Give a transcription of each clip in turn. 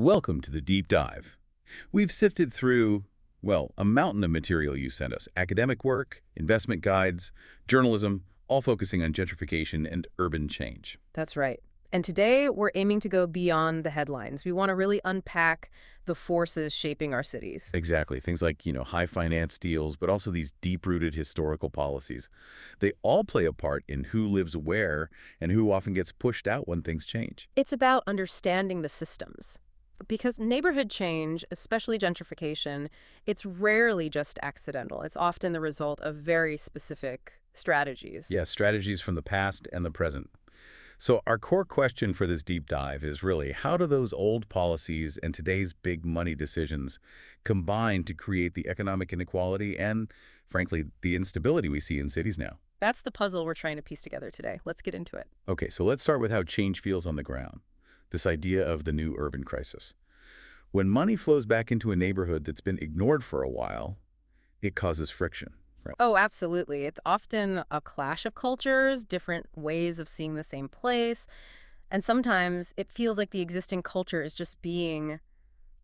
Welcome to the deep dive. We've sifted through, well, a mountain of material you sent us. Academic work, investment guides, journalism, all focusing on gentrification and urban change. That's right. And today we're aiming to go beyond the headlines. We want to really unpack the forces shaping our cities. Exactly. Things like, high finance deals, but also these deep-rooted historical policies. They all play a part in who lives where and who often gets pushed out when things change. It's about understanding the systems. Because neighborhood change, especially gentrification, it's rarely just accidental. It's often the result of very specific strategies. Yes, strategies from the past and the present. So our core question for this deep dive is really, how do those old policies and today's big money decisions combine to create the economic inequality and, frankly, the instability we see in cities now? That's the puzzle we're trying to piece together today. Let's get into it. Okay, so let's start with how change feels on the ground. This idea of the new urban crisis. When money flows back into a neighborhood that's been ignored for a while, it causes friction. Right. Oh, absolutely. It's often a clash of cultures, different ways of seeing the same place. And sometimes it feels like the existing culture is just being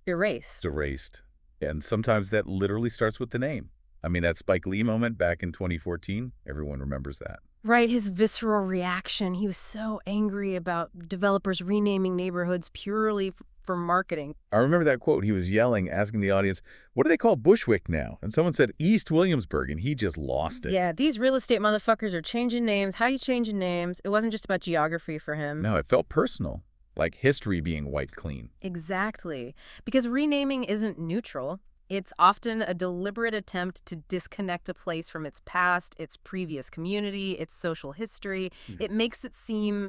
erased. Erased. And sometimes that literally starts with the name. I mean, that Spike Lee moment back in 2014, everyone remembers that. Right, his visceral reaction. He was so angry about developers renaming neighborhoods purely for marketing. I remember that quote. He was yelling, asking the audience, what do they call Bushwick now? And someone said East Williamsburg, and he just lost it. Yeah, these real estate motherfuckers are changing names. How you changing names? It wasn't just about geography for him. No, it felt personal, like history being wiped clean. Exactly. Because renaming isn't neutral. It's often a deliberate attempt to disconnect a place from its past, its previous community, its social history. It makes it seem,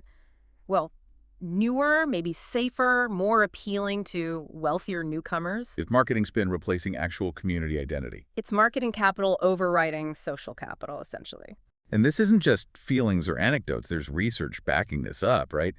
well, newer, maybe safer, more appealing to wealthier newcomers. It's marketing spin replacing actual community identity. It's marketing capital overriding social capital, essentially. And this isn't just feelings or anecdotes. There's research backing this up, right?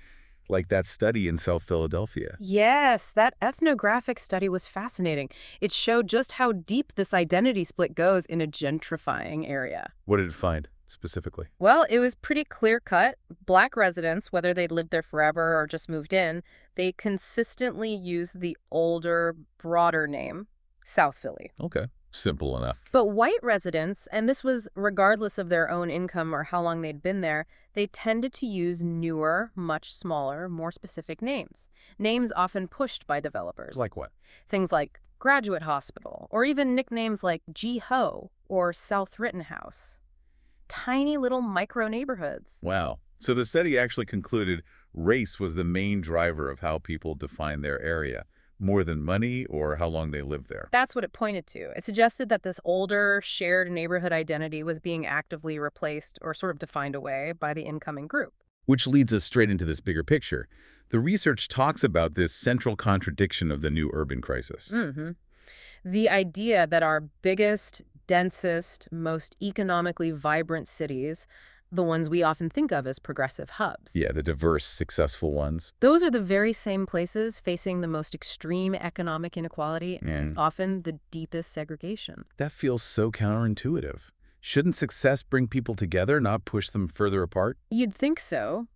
Like that study in South Philadelphia. Yes, that ethnographic study was fascinating. It showed just how deep this identity split goes in a gentrifying area. What did it find specifically? Well, it was pretty clear-cut. Black residents, whether they'd lived there forever or just moved in, they consistently used the older, broader name, South Philly. Okay. Simple enough. But white residents, and this was regardless of their own income or how long they'd been there, they tended to use newer, much smaller, more specific names. Names often pushed by developers. Like what? Things like Graduate Hospital, or even nicknames like G-Ho or South Rittenhouse. Tiny little micro neighborhoods. Wow. So the study actually concluded race was the main driver of how people define their area, more than money or how long they lived there. That's what it pointed to. It suggested that this older, shared neighborhood identity was being actively replaced or sort of defined away by the incoming group. Which leads us straight into this bigger picture. The research talks about this central contradiction of the new urban crisis. The idea that our biggest, densest, most economically vibrant cities, the ones we often think of as progressive hubs. Yeah, the diverse, successful ones. Those are the very same places facing the most extreme economic inequality and often the deepest segregation. That feels so counterintuitive. Shouldn't success bring people together, not push them further apart? You'd think so.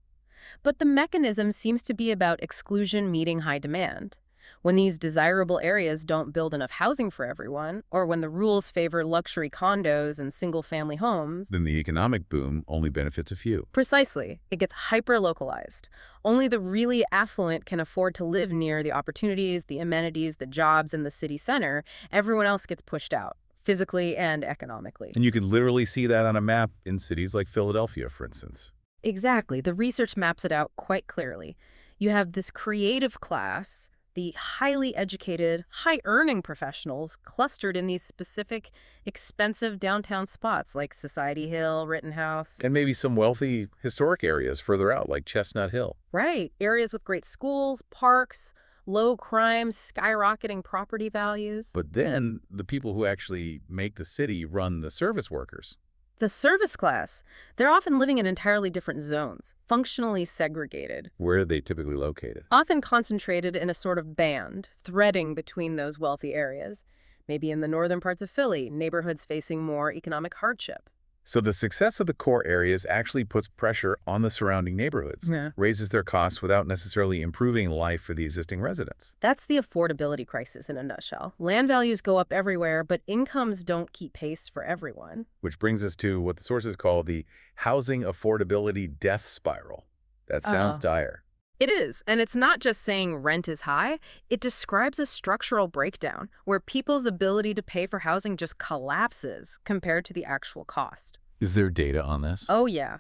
But the mechanism seems to be about exclusion meeting high demand. When these desirable areas don't build enough housing for everyone, or when the rules favor luxury condos and single-family homes, then the economic boom only benefits a few. Precisely. It gets hyper-localized. Only the really affluent can afford to live near the opportunities, the amenities, the jobs in the city center. Everyone else gets pushed out, physically and economically. And you can literally see that on a map in cities like Philadelphia, for instance. Exactly. The research maps it out quite clearly. You have this creative class, the highly educated, high-earning professionals clustered in these specific, expensive downtown spots like Society Hill, Rittenhouse. And maybe some wealthy historic areas further out, like Chestnut Hill. Right. Areas with great schools, parks, low crime, skyrocketing property values. But then the people who actually make the city run the service workers. The service class, they're often living in entirely different zones, functionally segregated. Where are they typically located? Often concentrated in a sort of band, threading between those wealthy areas. Maybe in the northern parts of Philly, neighborhoods facing more economic hardship. So the success of the core areas actually puts pressure on the surrounding neighborhoods, Yeah. raises their costs without necessarily improving life for the existing residents. That's the affordability crisis in a nutshell. Land values go up everywhere, but incomes don't keep pace for everyone. Which brings us to what the sources call the housing affordability death spiral. That sounds Oh. dire. It is, and it's not just saying rent is high. It describes a structural breakdown where people's ability to pay for housing just collapses compared to the actual cost. Is there data on this? Oh, yeah.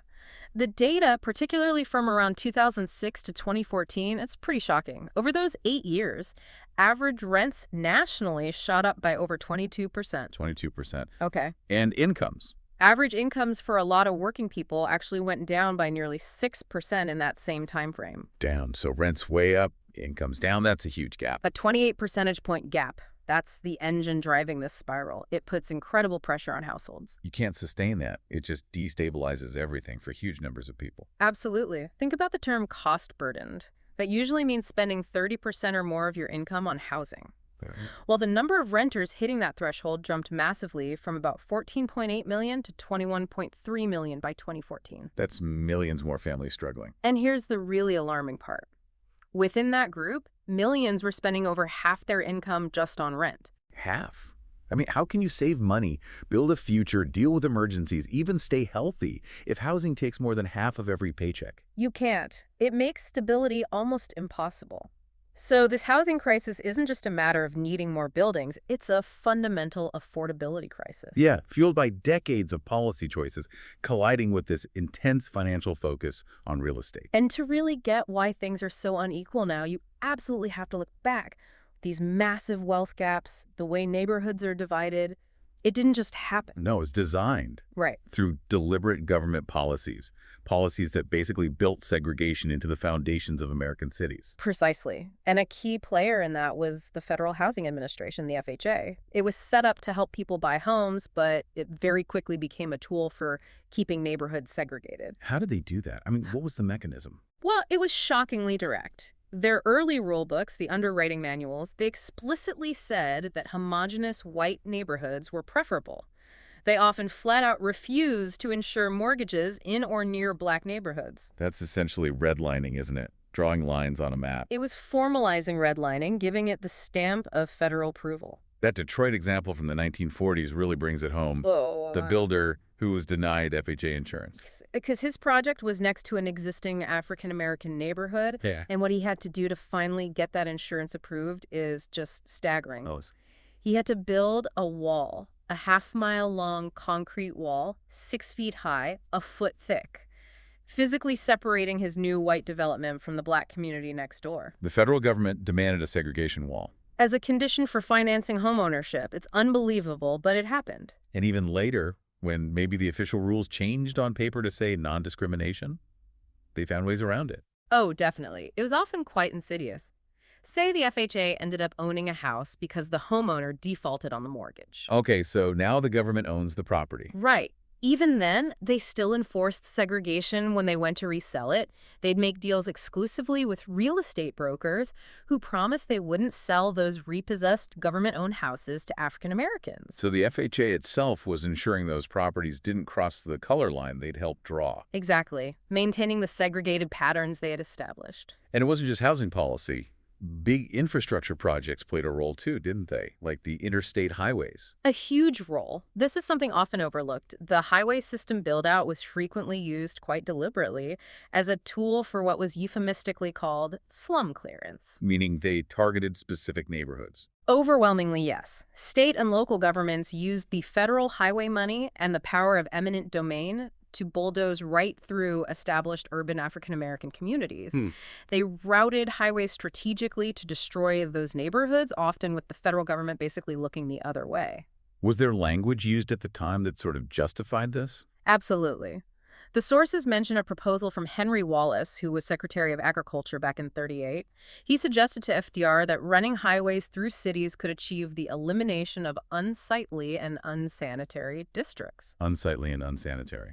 The data, particularly from around 2006 to 2014, it's pretty shocking. Over those 8 years, average rents nationally shot up by over 22%. 22%. Okay. And incomes. Average incomes for a lot of working people actually went down by nearly 6% in that same time frame. Down. So rent's way up, income's down. That's a huge gap. A 28 percentage point gap. That's the engine driving this spiral. It puts incredible pressure on households. You can't sustain that. It just destabilizes everything for huge numbers of people. Absolutely. Think about the term cost burdened. That usually means spending 30% or more of your income on housing. Well, the number of renters hitting that threshold jumped massively from about 14.8 million to 21.3 million by 2014. That's millions more families struggling. And here's the really alarming part. Within that group, millions were spending over half their income just on rent. Half. I mean, how can you save money, build a future, deal with emergencies, even stay healthy if housing takes more than half of every paycheck? You can't. It makes stability almost impossible. So this housing crisis isn't just a matter of needing more buildings, it's a fundamental affordability crisis. Yeah, fueled by decades of policy choices colliding with this intense financial focus on real estate. And to really get why things are so unequal now, you absolutely have to look back. These massive wealth gaps, the way neighborhoods are divided, it didn't just happen. No, it's designed Right. through deliberate government policies that basically built segregation into the foundations of American cities. Precisely. And a key player in that was the Federal Housing Administration, the FHA. It was set up to help people buy homes, but it very quickly became a tool for keeping neighborhoods segregated. How did they do that? I mean, what was the mechanism? Well, it was shockingly direct. Their early rule books, the underwriting manuals, they explicitly said that homogeneous white neighborhoods were preferable. They often flat out refused to insure mortgages in or near black neighborhoods. That's essentially redlining, isn't it? Drawing lines on a map. It was formalizing redlining, giving it the stamp of federal approval. That Detroit example from the 1940s really brings it home. The builder who was denied FHA insurance. Because his project was next to an existing African-American neighborhood, Yeah. and what he had to do to finally get that insurance approved is just staggering. Oh, He had to build a wall, a half-mile-long concrete wall, 6 feet high, a foot thick, physically separating his new white development from the black community next door. the federal government demanded a segregation wall. As a condition for financing homeownership. It's unbelievable, but it happened. And even later, when maybe the official rules changed on paper to say non-discrimination, they found ways around it. Oh, definitely. It was often quite insidious. Say the FHA ended up owning a house because the homeowner defaulted on the mortgage. Okay, so now the government owns the property. Right. Even then, they still enforced segregation when they went to resell it. They'd make deals exclusively with real estate brokers who promised they wouldn't sell those repossessed government-owned houses to African Americans. So the FHA itself was ensuring those properties didn't cross the color line they'd helped draw. Exactly. Maintaining the segregated patterns they had established. And it wasn't just housing policy. Big infrastructure projects played a role too, didn't they? Like the interstate highways. A huge role. This is something often overlooked. The highway system build-out was frequently used quite deliberately as a tool for what was euphemistically called slum clearance. Meaning they targeted specific neighborhoods. Overwhelmingly, yes. State and local governments used the federal highway money and the power of eminent domain to bulldoze right through established urban African-American communities. They routed highways strategically to destroy those neighborhoods, often with the federal government basically looking the other way. Was there language used at the time that sort of justified this? Absolutely. The sources mention a proposal from Henry Wallace, who was Secretary of Agriculture back in '38. He suggested to FDR that running highways through cities could achieve the elimination of unsightly and unsanitary districts. Unsightly and unsanitary.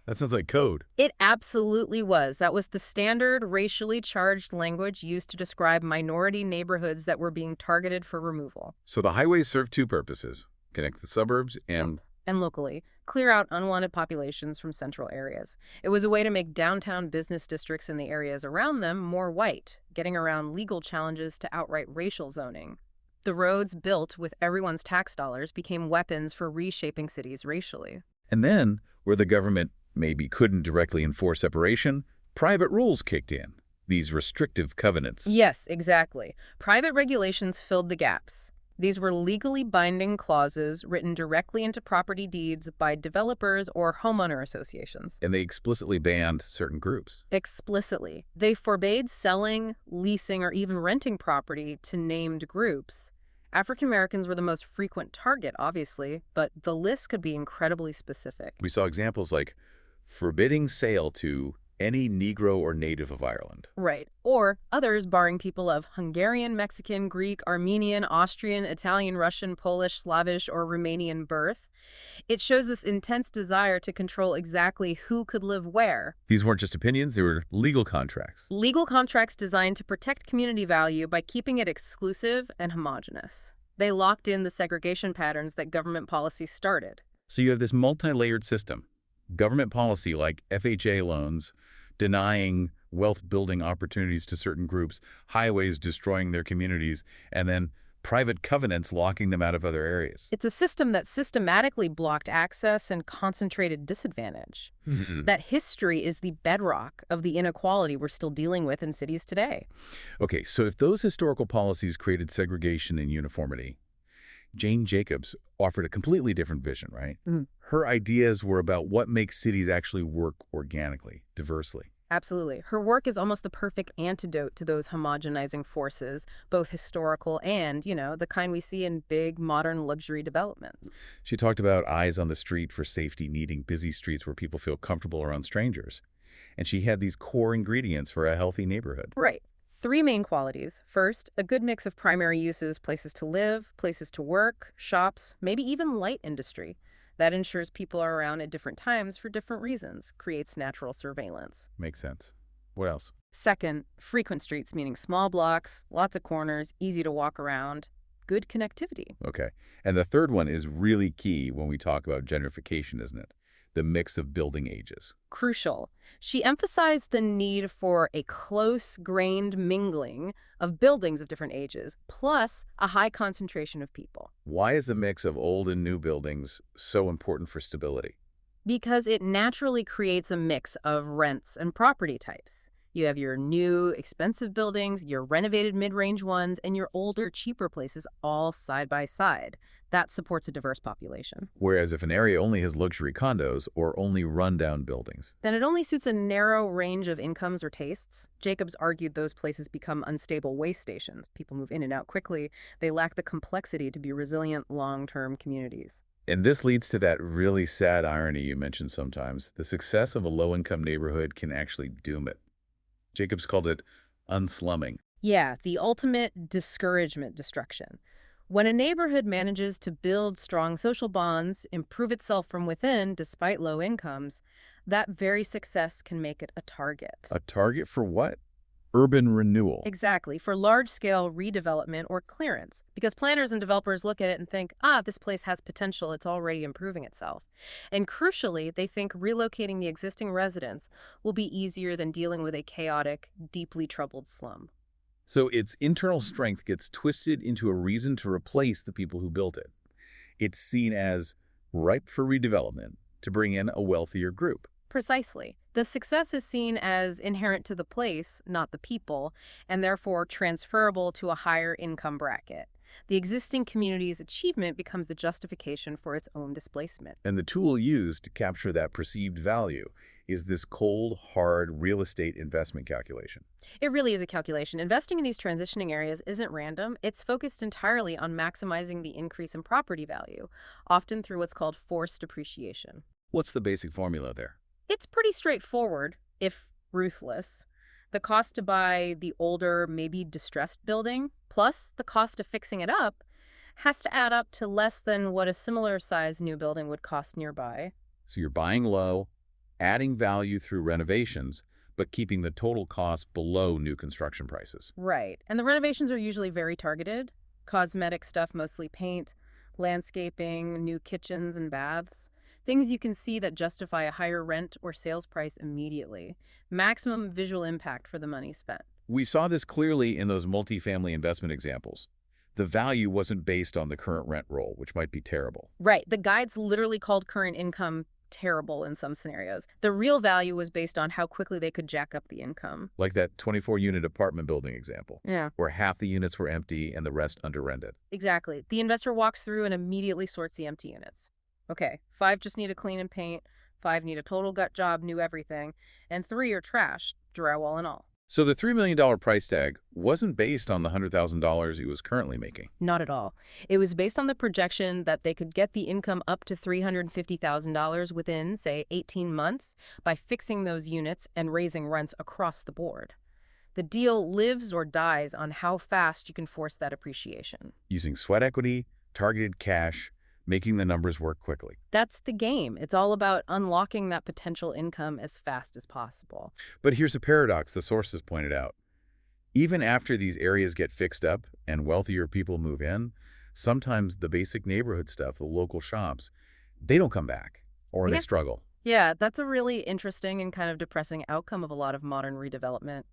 That sounds like code. It absolutely was. That was the standard racially charged language used to describe minority neighborhoods that were being targeted for removal. So the highways serve two purposes: connect the suburbs and And locally, clear out unwanted populations from central areas. It was a way to make downtown business districts and the areas around them more white, getting around legal challenges to outright racial zoning. The roads built with everyone's tax dollars became weapons for reshaping cities racially. And then, where the government maybe couldn't directly enforce separation, private rules kicked in, these restrictive covenants. Yes, exactly. Private regulations filled the gaps. These were legally binding clauses written directly into property deeds by developers or homeowner associations. And they explicitly banned certain groups. Explicitly. They forbade selling, leasing, or even renting property to named groups. African Americans were the most frequent target, obviously, but the list could be incredibly specific. We saw examples like forbidding sale to any Negro or native of Ireland. Right. Or others barring people of Hungarian, Mexican, Greek, Armenian, Austrian, Italian, Russian, Polish, Slavish, or Romanian birth. It shows this intense desire to control exactly who could live where. These weren't just opinions, they were legal contracts. Legal contracts designed to protect community value by keeping it exclusive and homogenous. They locked in the segregation patterns that government policy started. So you have this multi-layered system. Government policy like FHA loans, denying wealth-building opportunities to certain groups, highways destroying their communities, and then private covenants locking them out of other areas. It's a system that systematically blocked access and concentrated disadvantage. That history is the bedrock of the inequality we're still dealing with in cities today. Okay, so if those historical policies created segregation and uniformity, Jane Jacobs offered a completely different vision, right? Her ideas were about what makes cities actually work organically, diversely. Absolutely. Her work is almost the perfect antidote to those homogenizing forces, both historical and, the kind we see in big, modern luxury developments. She talked about eyes on the street for safety, needing busy streets where people feel comfortable around strangers. And she had these core ingredients for a healthy neighborhood. Right. 3 main qualities. First, a good mix of primary uses, places to live, places to work, shops, maybe even light industry. That ensures people are around at different times for different reasons, creates natural surveillance. Makes sense. What else? Second, frequent streets, meaning small blocks, lots of corners, easy to walk around, good connectivity. Okay. And the third one is really key when we talk about gentrification, isn't it? The mix of building ages. Crucial. She emphasized the need for a close-grained mingling of buildings of different ages, plus a high concentration of people. Why is the mix of old and new buildings so important for stability? Because it naturally creates a mix of rents and property types. You have your new, expensive buildings, your renovated mid-range ones, and your older, cheaper places all side by side. That supports a diverse population. Whereas if an area only has luxury condos or only rundown buildings, then it only suits a narrow range of incomes or tastes. Jacobs argued those places become unstable way stations. People move in and out quickly. They lack the complexity to be resilient, long-term communities. And this leads to that really sad irony you mentioned sometimes. The success of a low-income neighborhood can actually doom it. Jacobs called it unslumming. Yeah, the ultimate discouragement destruction. When a neighborhood manages to build strong social bonds, improve itself from within despite low incomes, that very success can make it a target. A target for what? Urban renewal. Exactly, for large-scale redevelopment or clearance. Because planners and developers look at it and think, this place has potential, it's already improving itself. And crucially, they think relocating the existing residents will be easier than dealing with a chaotic, deeply troubled slum. So its internal strength gets twisted into a reason to replace the people who built it. It's seen as ripe for redevelopment to bring in a wealthier group. Precisely. The success is seen as inherent to the place, not the people, and therefore transferable to a higher income bracket. The existing community's achievement becomes the justification for its own displacement. And the tool used to capture that perceived value is this cold, hard real estate investment calculation. It really is a calculation. Investing in these transitioning areas isn't random. It's focused entirely on maximizing the increase in property value, often through what's called forced appreciation. What's the basic formula there? It's pretty straightforward, if ruthless. The cost to buy the older, maybe distressed building, plus the cost of fixing it up, has to add up to less than what a similar-sized new building would cost nearby. So you're buying low, adding value through renovations, but keeping the total cost below new construction prices. Right. And the renovations are usually very targeted. Cosmetic stuff, mostly paint, landscaping, new kitchens and baths. Things you can see that justify a higher rent or sales price immediately. Maximum visual impact for the money spent. We saw this clearly in those multifamily investment examples. The value wasn't based on the current rent roll, which might be terrible. Right. The guides literally called current income terrible in some scenarios. The real value was based on how quickly they could jack up the income. Like that 24-unit apartment building example, Yeah. where half the units were empty and the rest under-rented. Exactly. The investor walks through and immediately sorts the empty units. Okay, 5 just need a clean and paint, 5 need a total gut job, new everything, and 3 are trash, drywall and all. So the $3 million price tag wasn't based on the $100,000 he was currently making. Not at all. It was based on the projection that they could get the income up to $350,000 within, say, 18 months by fixing those units and raising rents across the board. The deal lives or dies on how fast you can force that appreciation. Using sweat equity, targeted cash, making the numbers work quickly. That's the game. It's all about unlocking that potential income as fast as possible. But here's a paradox the sources pointed out. Even after these areas get fixed up and wealthier people move in, sometimes the basic neighborhood stuff, the local shops, they don't come back, or they struggle. Yeah, that's a really interesting and kind of depressing outcome of a lot of modern redevelopment.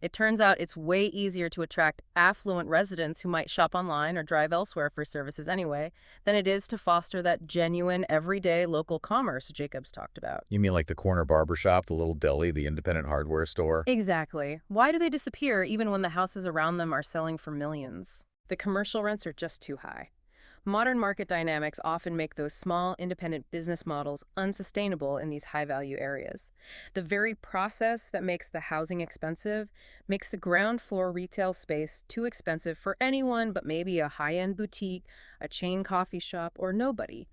It turns out it's way easier to attract affluent residents who might shop online or drive elsewhere for services anyway than it is to foster that genuine, everyday local commerce Jacobs talked about. You mean like the corner barber shop, the little deli, the independent hardware store? Exactly. Why do they disappear even when the houses around them are selling for millions? The commercial rents are just too high. Modern market dynamics often make those small, independent business models unsustainable in these high-value areas. The very process that makes the housing expensive makes the ground floor retail space too expensive for anyone but maybe a high-end boutique, a chain coffee shop, or nobody.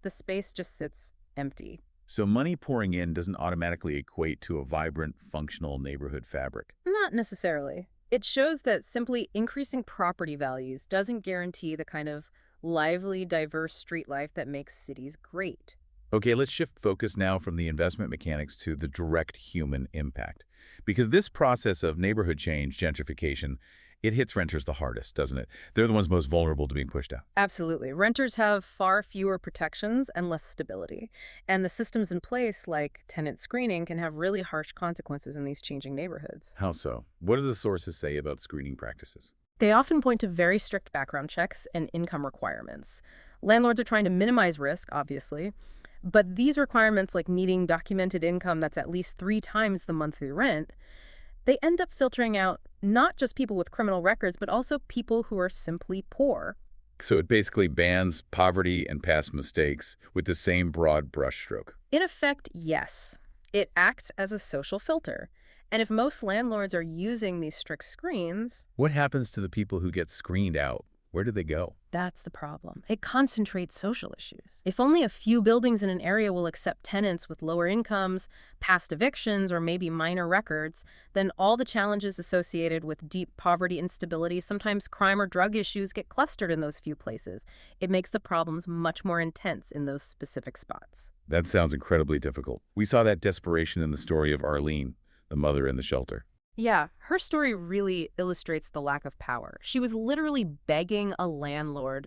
The space just sits empty. So money pouring in doesn't automatically equate to a vibrant, functional neighborhood fabric. Not necessarily. It shows that simply increasing property values doesn't guarantee the kind of lively, diverse street life that makes cities great. Okay, let's shift focus now from the investment mechanics to the direct human impact. Because this process of neighborhood change, gentrification, it hits renters the hardest, doesn't it? They're the ones most vulnerable to being pushed out. Absolutely. Renters have far fewer protections and less stability. And the systems in place, like tenant screening, can have really harsh consequences in these changing neighborhoods. How so? What do the sources say about screening practices? They often point to very strict background checks and income requirements. Landlords are trying to minimize risk, obviously, but these requirements, like needing documented income that's at least 3 times the monthly rent, they end up filtering out not just people with criminal records, but also people who are simply poor. So it basically bans poverty and past mistakes with the same broad brushstroke. In effect, yes. It acts as a social filter. And if most landlords are using these strict screens, What happens to the people who get screened out? Where do they go? that's the problem. It concentrates social issues. If only a few buildings in an area will accept tenants with lower incomes, past evictions, or maybe minor records, then all the challenges associated with deep poverty, instability, sometimes crime or drug issues get clustered in those few places. It makes the problems much more intense in those specific spots. That sounds incredibly difficult. We saw that desperation in the story of Arlene, the mother in the shelter. Yeah, her story really illustrates the lack of power. She was literally begging a landlord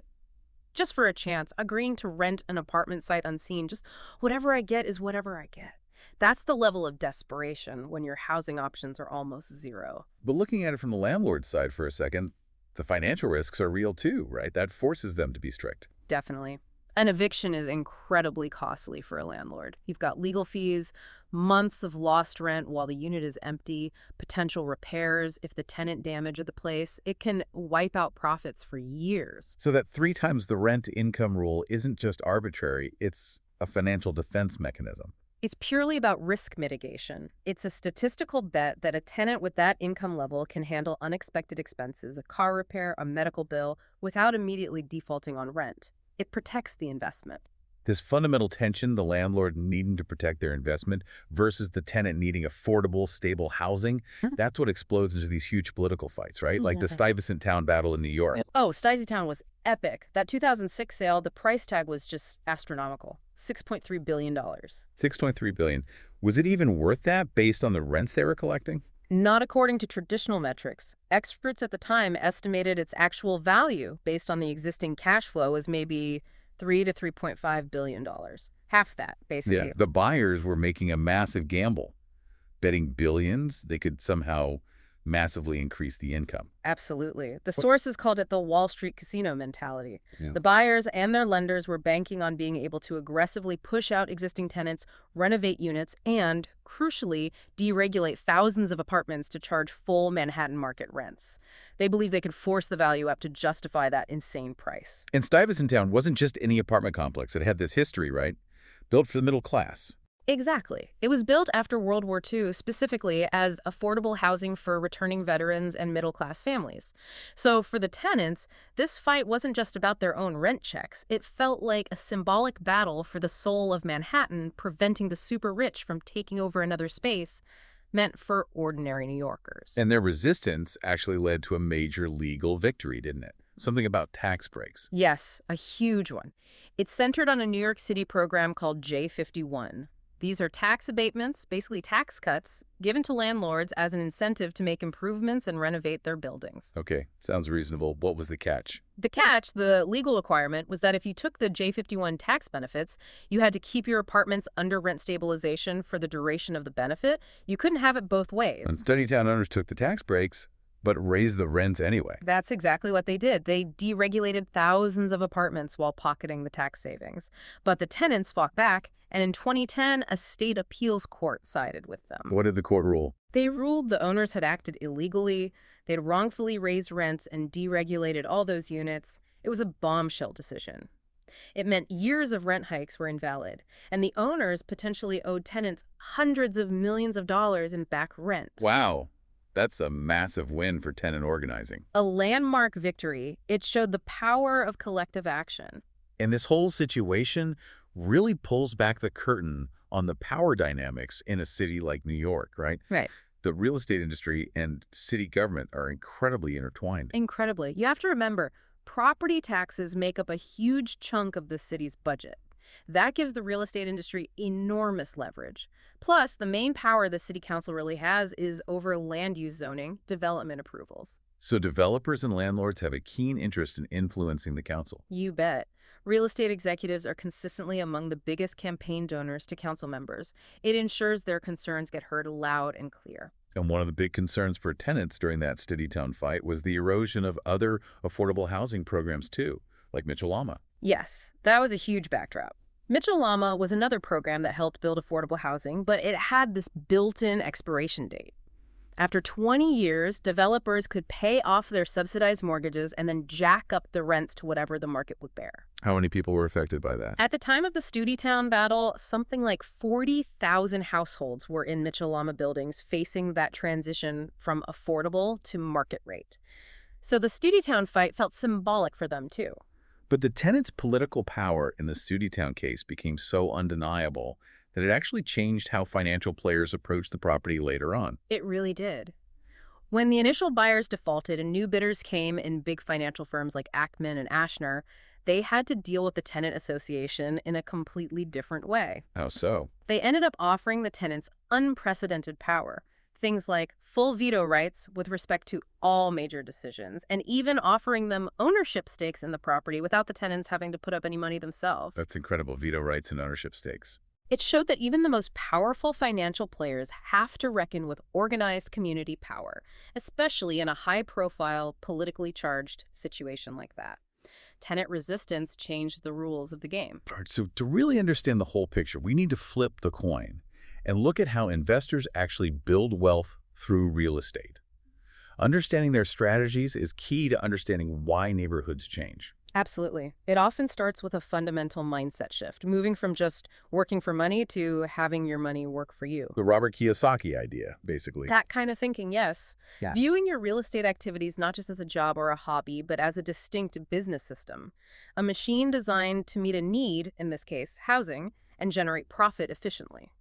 just for a chance, agreeing to rent an apartment site unseen. Just whatever I get is whatever I get. That's the level of desperation when your housing options are almost zero. But looking at it from the landlord's side for a second, the financial risks are real too, right? That forces them to be strict. Definitely. An eviction is incredibly costly for a landlord. You've got legal fees, months of lost rent while the unit is empty, potential repairs if the tenant damaged the place. It can wipe out profits for years. So that 3 times the rent income rule isn't just arbitrary, it's a financial defense mechanism. It's purely about risk mitigation. It's a statistical bet that a tenant with that income level can handle unexpected expenses, a car repair, a medical bill, without immediately defaulting on rent. It protects the investment. This fundamental tension, the landlord needing to protect their investment versus the tenant needing affordable, stable housing, that's what explodes into these huge political fights, right? Like the Stuyvesant Town battle in New York. Oh, Stuyvesant was epic. That 2006 sale, the price tag was just astronomical. $6.3 billion. $6.3 billion. Was it even worth that based on the rents they were collecting? Not according to traditional metrics. Experts at the time estimated its actual value based on the existing cash flow as maybe $3 to $3.5 billion. Half that, Yeah. basically. The buyers were making a massive gamble, betting billions they could somehow massively increase the income. Absolutely. The What? sources called it the Wall Street casino mentality. Yeah. The buyers and their lenders were banking on being able to aggressively push out existing tenants, renovate units, and, crucially, deregulate thousands of apartments to charge full Manhattan market rents. They believed they could force the value up to justify that insane price. And Stuyvesant Town wasn't just any apartment complex. It had this history, right? Built for the middle class. Exactly. It was built after World War II specifically as affordable housing for returning veterans and middle-class families. So for the tenants, this fight wasn't just about their own rent checks. It felt like a symbolic battle for the soul of Manhattan, preventing the super rich from taking over another space meant for ordinary New Yorkers. And their resistance actually led to a major legal victory, didn't it? Something about tax breaks. Yes, a huge one. It's centered on a New York City program called J51. These are tax abatements, basically tax cuts, given to landlords as an incentive to make improvements and renovate their buildings. Okay, sounds reasonable. What was the catch? The catch, the legal requirement, was that if you took the J51 tax benefits, you had to keep your apartments under rent stabilization for the duration of the benefit. You couldn't have it both ways. And Studytown owners took the tax breaks, but raised the rents anyway. That's exactly what they did. They deregulated thousands of apartments while pocketing the tax savings. But the tenants fought back, and in 2010, a state appeals court sided with them. What did the court rule? They ruled the owners had acted illegally, they'd wrongfully raised rents and deregulated all those units. It was a bombshell decision. It meant years of rent hikes were invalid, and the owners potentially owed tenants hundreds of millions of dollars in back rent. Wow, that's a massive win for tenant organizing. A landmark victory. It showed the power of collective action. And this whole situation really pulls back the curtain on the power dynamics in a city like New York, right? Right. The real estate industry and city government are incredibly intertwined. Incredibly. You have to remember, property taxes make up a huge chunk of the city's budget. That gives the real estate industry enormous leverage. Plus, the main power the city council really has is over land use zoning, development approvals. So developers and landlords have a keen interest in influencing the council. You bet. Real estate executives are consistently among the biggest campaign donors to council members. It ensures their concerns get heard loud and clear. And one of the big concerns for tenants during that Studytown fight was the erosion of other affordable housing programs too, like Mitchell-Lama. Yes, that was a huge backdrop. Mitchell-Lama was another program that helped build affordable housing, but it had this built-in expiration date. After 20 years, developers could pay off their subsidized mortgages and then jack up the rents to whatever the market would bear. How many people were affected by that? At the time of the Studytown battle, something like 40,000 households were in Mitchell-Lama buildings facing that transition from affordable to market rate. So the Studytown fight felt symbolic for them, too. But the tenants' political power in the Studytown case became so undeniable that it actually changed how financial players approached the property later on. It really did. When the initial buyers defaulted and new bidders came in big financial firms like Ackman and Ashner, they had to deal with the tenant association in a completely different way. How so? They ended up offering the tenants unprecedented power, things like full veto rights with respect to all major decisions, and even offering them ownership stakes in the property without the tenants having to put up any money themselves. That's incredible, veto rights and ownership stakes. It showed that even the most powerful financial players have to reckon with organized community power, especially in a high-profile, politically charged situation like that. Tenant resistance changed the rules of the game. So to really understand the whole picture, we need to flip the coin and look at how investors actually build wealth through real estate. Understanding their strategies is key to understanding why neighborhoods change. Absolutely. It often starts with a fundamental mindset shift, moving from just working for money to having your money work for you. The Robert Kiyosaki idea, basically. That kind of thinking, yes. Yeah. Viewing your real estate activities not just as a job or a hobby, but as a distinct business system. A machine designed to meet a need, in this case, housing, and generate profit efficiently.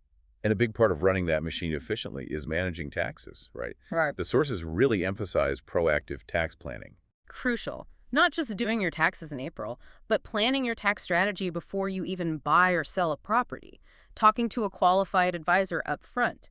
And a big part of running that machine efficiently is managing taxes, right? Right. The sources really emphasize proactive tax planning. Crucial. Not just doing your taxes in April, but planning your tax strategy before you even buy or sell a property. Talking to a qualified advisor up front.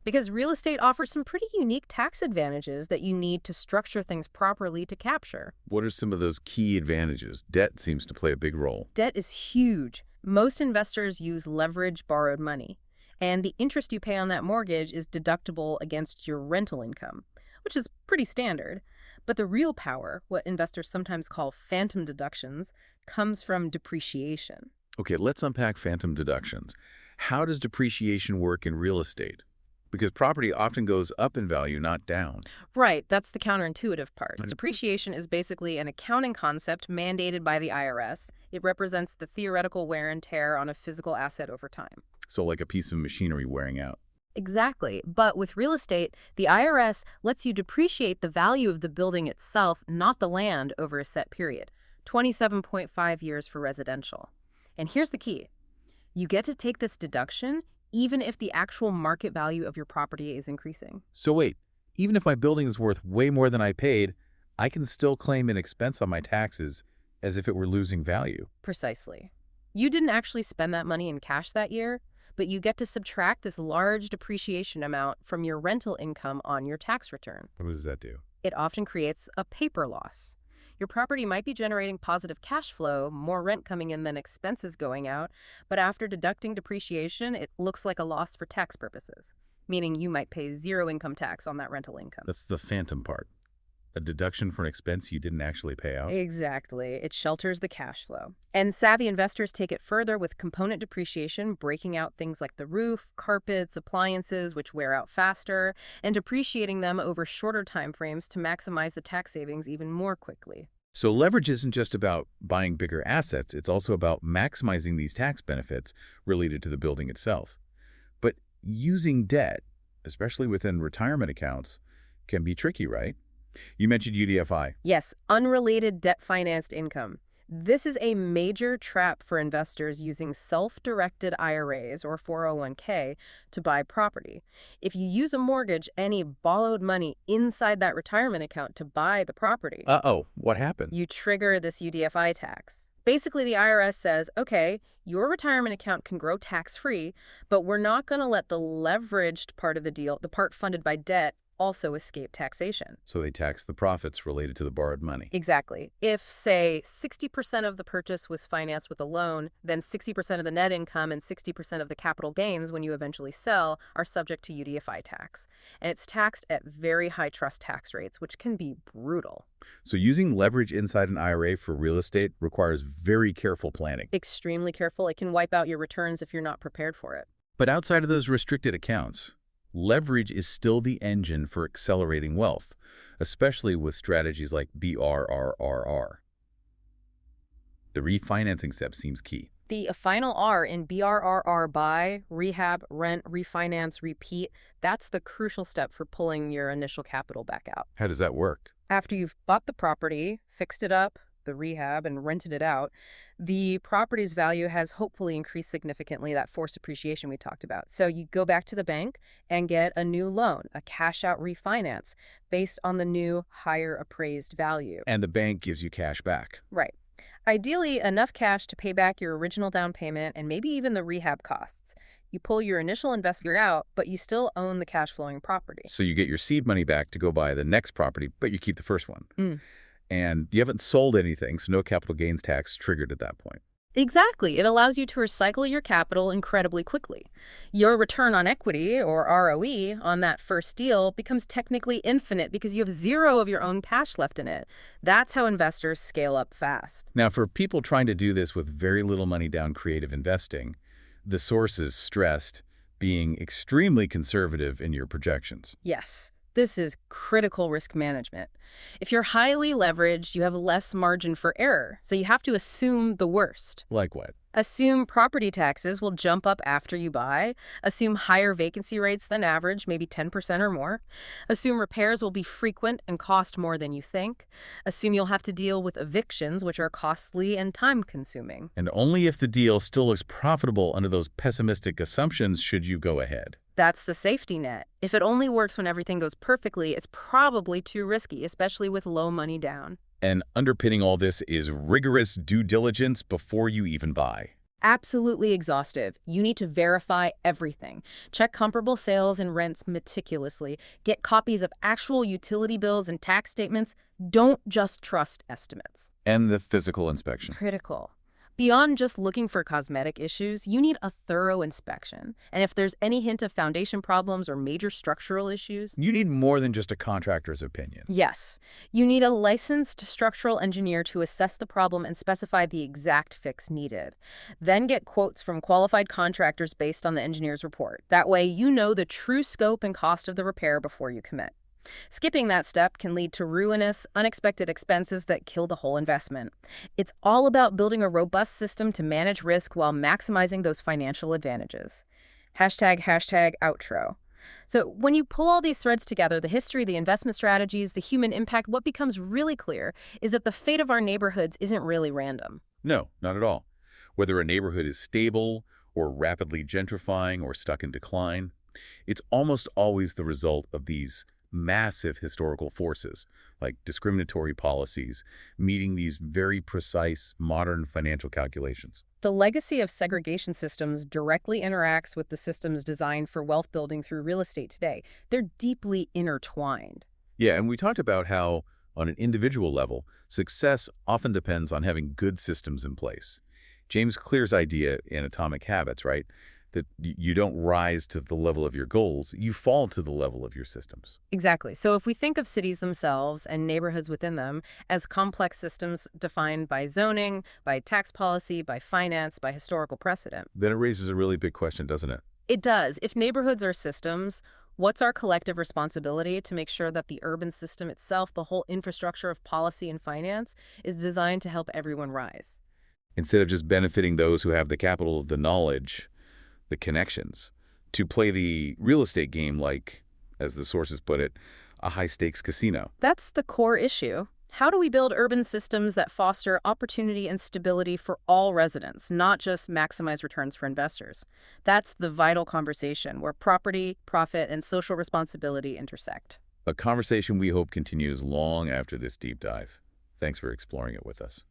Because real estate offers some pretty unique tax advantages that you need to structure things properly to capture. What are some of those key advantages? Debt seems to play a big role. Debt is huge. Most investors use leverage borrowed money, and the interest you pay on that mortgage is deductible against your rental income, which is pretty standard. But the real power, what investors sometimes call phantom deductions, comes from depreciation. Okay, let's unpack phantom deductions. How does depreciation work in real estate? Because property often goes up in value, not down. Right, that's the counterintuitive part. Depreciation is basically an accounting concept mandated by the IRS. It represents the theoretical wear and tear on a physical asset over time. So like a piece of machinery wearing out. Exactly. But with real estate, the IRS lets you depreciate the value of the building itself, not the land, over a set period. 27.5 years for residential. And here's the key. You get to take this deduction even if the actual market value of your property is increasing. So wait, even if my building is worth way more than I paid, I can still claim an expense on my taxes as if it were losing value. Precisely. You didn't actually spend that money in cash that year, but you get to subtract this large depreciation amount from your rental income on your tax return. What does that do? It often creates a paper loss. Your property might be generating positive cash flow, more rent coming in than expenses going out, but after deducting depreciation, it looks like a loss for tax purposes, meaning you might pay zero income tax on that rental income. That's the phantom part. A deduction for an expense you didn't actually pay out? Exactly. It shelters the cash flow. And savvy investors take it further with component depreciation, breaking out things like the roof, carpets, appliances, which wear out faster, and depreciating them over shorter time frames to maximize the tax savings even more quickly. So leverage isn't just about buying bigger assets, it's also about maximizing these tax benefits related to the building itself. But using debt, especially within retirement accounts, can be tricky, right? You mentioned UDFI. Yes, unrelated debt-financed income. This is a major trap for investors using self-directed IRAs or 401k to buy property. If you use a mortgage, any borrowed money inside that retirement account to buy the property, Uh-oh, what happened? you trigger this UDFI tax. Basically, the IRS says, okay, your retirement account can grow tax-free, but we're not going to let the leveraged part of the deal, the part funded by debt, also escape taxation. So they tax the profits related to the borrowed money. Exactly. If, say, 60% of the purchase was financed with a loan, then 60% of the net income and 60% of the capital gains when you eventually sell are subject to UDFI tax. And it's taxed at very high trust tax rates, which can be brutal. So using leverage inside an IRA for real estate requires very careful planning. Extremely careful. It can wipe out your returns if you're not prepared for it. But outside of those restricted accounts, leverage is still the engine for accelerating wealth, especially with strategies like BRRRR. The refinancing step seems key. The final R in BRRR, buy, rehab, rent, refinance, repeat, that's the crucial step for pulling your initial capital back out. How does that work? After you've bought the property, fixed it up, the rehab, and rented it out, the property's value has hopefully increased significantly, that forced appreciation we talked about. So you go back to the bank and get a new loan, a cash-out refinance, based on the new, higher appraised value. And the bank gives you cash back. Right. Ideally, enough cash to pay back your original down payment and maybe even the rehab costs. You pull your initial investment out, but you still own the cash-flowing property. So you get your seed money back to go buy the next property, but you keep the first one. And you haven't sold anything, so no capital gains tax triggered at that point. Exactly. It allows you to recycle your capital incredibly quickly. Your return on equity, or ROE, on that first deal becomes technically infinite because you have zero of your own cash left in it. That's how investors scale up fast. Now, for people trying to do this with very little money down creative investing, the source is stressed being extremely conservative in your projections. Yes. This is critical risk management. If you're highly leveraged, you have less margin for error, so you have to assume the worst. Like what? Assume property taxes will jump up after you buy. Assume higher vacancy rates than average, maybe 10% or more. Assume repairs will be frequent and cost more than you think. Assume you'll have to deal with evictions, which are costly and time-consuming. And only if the deal still looks profitable under those pessimistic assumptions should you go ahead. That's the safety net. If it only works when everything goes perfectly, it's probably too risky, especially with low money down. And underpinning all this is rigorous due diligence before you even buy. Absolutely exhaustive. You need to verify everything. Check comparable sales and rents meticulously. Get copies of actual utility bills and tax statements. Don't just trust estimates. And the physical inspection. Critical. Beyond just looking for cosmetic issues, you need a thorough inspection. And if there's any hint of foundation problems or major structural issues, You need more than just a contractor's opinion. yes, you need a licensed structural engineer to assess the problem and specify the exact fix needed. Then get quotes from qualified contractors based on the engineer's report. That way, you know the true scope and cost of the repair before you commit. Skipping that step can lead to ruinous, unexpected expenses that kill the whole investment. It's all about building a robust system to manage risk while maximizing those financial advantages. Hashtag outro. So when you pull all these threads together, the history, the investment strategies, the human impact, what becomes really clear is that the fate of our neighborhoods isn't really random. No, not at all. Whether a neighborhood is stable or rapidly gentrifying or stuck in decline, it's almost always the result of these massive historical forces, like discriminatory policies, meeting these very precise modern financial calculations. The legacy of segregation systems directly interacts with the systems designed for wealth building through real estate today. They're deeply intertwined. Yeah, and we talked about how, on an individual level, success often depends on having good systems in place. James Clear's idea in Atomic Habits, right? That you don't rise to the level of your goals, you fall to the level of your systems. Exactly. So if we think of cities themselves and neighborhoods within them as complex systems defined by zoning, by tax policy, by finance, by historical precedent. Then it raises a really big question, doesn't it? It does. If neighborhoods are systems, what's our collective responsibility to make sure that the urban system itself, the whole infrastructure of policy and finance, is designed to help everyone rise? Instead of just benefiting those who have the capital, the knowledge, the connections, to play the real estate game like, as the sources put it, a high-stakes casino. That's the core issue. How do we build urban systems that foster opportunity and stability for all residents, not just maximize returns for investors? That's the vital conversation where property, profit, and social responsibility intersect. A conversation we hope continues long after this deep dive. Thanks for exploring it with us.